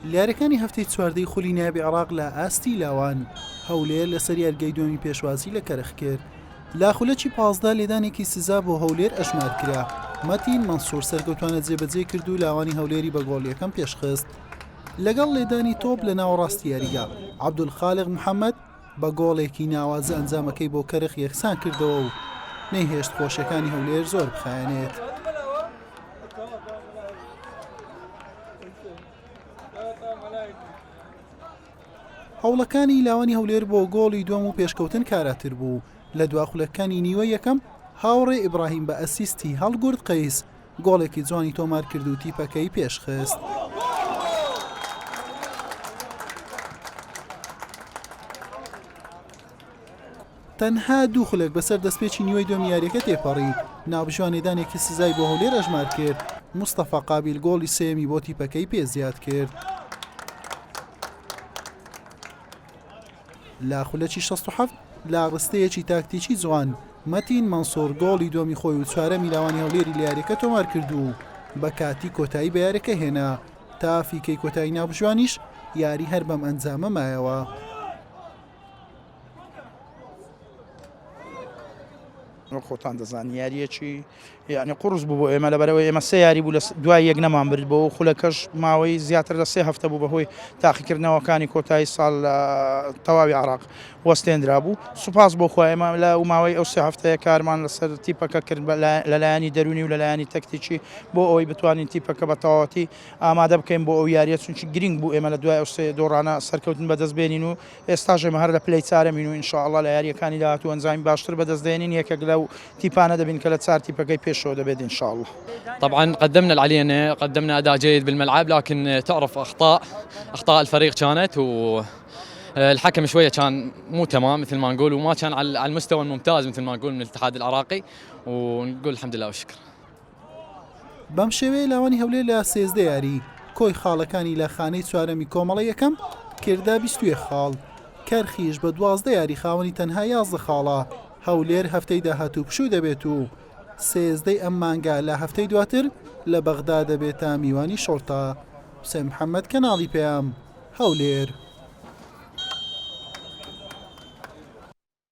لیارەکانی هەفتەی چواردەی خولی نایبی عێراق لە ئاستی لاوان هەولێر لەسەر یارگەی دومی پێشوازی لە کەرخ کرد. لاخولەکی 15 لێدانێکی سزا بۆ هەولێر ئەژمار کرا. مەتین مەنسوور سەرکەوتوانە جێبەجێ کرد و لاوانی هەولێری بە گۆڵ یەکەم پێشخست. لەگەڵ لێدانی تۆپ لە ناوەڕاستی یاریگا عەبدولخالق محەممەد بە گۆڵێکی ناوازە ئەنجامەکەی بۆ کەرخ یەکسان کردەوە و نەیهێشت خۆشیەکانی هەولێر زۆر بخایەنێت. هەوڵەکانی لاوانی هەولێر بۆ گۆڵی دووەم و پێشکەوتن کاراتر بوو. لە دواخولەکانی نیوە یەکەم هاوڕێ ئیبراهیم بە ئەسیستی هەڵگورد قەیس گۆڵێکی جوانی تۆمار کرد و تیپەکەی پێشخست. تەنها دوو خولێک بەسەر دەستپێکی نیوەی دووەم یاریەکە تێپەڕی. ناوبژوانێدانێکی سزای بۆ هەولێر ئەژمار کرد. مستەفا قابیل گۆڵی سێمی بۆ تیپەکەی پێزیاد کرد. لا خولەکی 67 لا ڕستەیەکی تاکتیکی جوان مەتین مەنسوور گۆڵی دووەمی خۆی و چوارەمی لاوانی هەولێری لە یاریەکە تۆمار کرد و بە کاتی کۆتایی بە یاریەکە هێنا. تا فیکەی کۆتایی ناوبژوانیش یاری هەر بەم ئەنجامە مایەوە. خۆتان دەزان یاریەکی یعنی قورس بوو بۆ ئێمە لەبەرەوەی ئێمە سێ یاری بوو لە دوای یەک نەمان برد بۆ خولەکەش ماوەی زیاتر لە 3 هەفتە بوو بەهۆی تاقیکردنەوەکانی کۆتایی ساڵ تەواوی عێراق وەستێنرا بوو. سوپاس بۆ خۆی ئێمە لە ماوەی ئەو 3 هەفتەیە کارمان لەسەر تیپەکە کرد لەلایەنی دەرونی و لەلایەنی تەکتیکی بۆ ئەوەی بتوانین تیپەکە بە تەواوەتی ئامادە بکەین بۆ ئەو یاریە چونکی گرنگ بوو ئێمە لە دوای ئەو سێ دۆڕانە سەرکەوتن بەدەست بێنین و ئێستاش ئێمە هەر لە پلەی چارەمین و ئینشاءڵڵا لە یاریەکانی داهاتوو ئەنجامی باشتر بەدەستدێنین. یەکێک لەو تیپانە دەبین کە لە چار تیپەکەی پێشەوە دەبێت إن شاء الله. طبعا قدمنا اللي علينا، قدمنا أداء جيد بالملعب، لكن تعرف أخطاء الفريق كانت والحكم شوية كان مو تمام مثل ما نقول، وما كان على المستوى الممتاز مثل ما نقول من الاتحاد العراقي، ونقول الحمد لله والشكر. بەم شێوەیە لاوانی هەولێر لە 13 یاری کۆی خاڵەکانی لە خانەی چوارەمی کۆمەڵە یەکەم کردا 21 خاڵ. کەرخیش بە 12 یاری خاوەنی تەنها 11 خاڵە. هەولێر هەفتەی داهاتوو پشوو دەبێت و 13 ئەم مانگا لە هەفتەی دواتر لە بەغدا دەبێتە میوانی شۆرتا. حوسێن محەممەد کەناڵی پێیام هەولێر.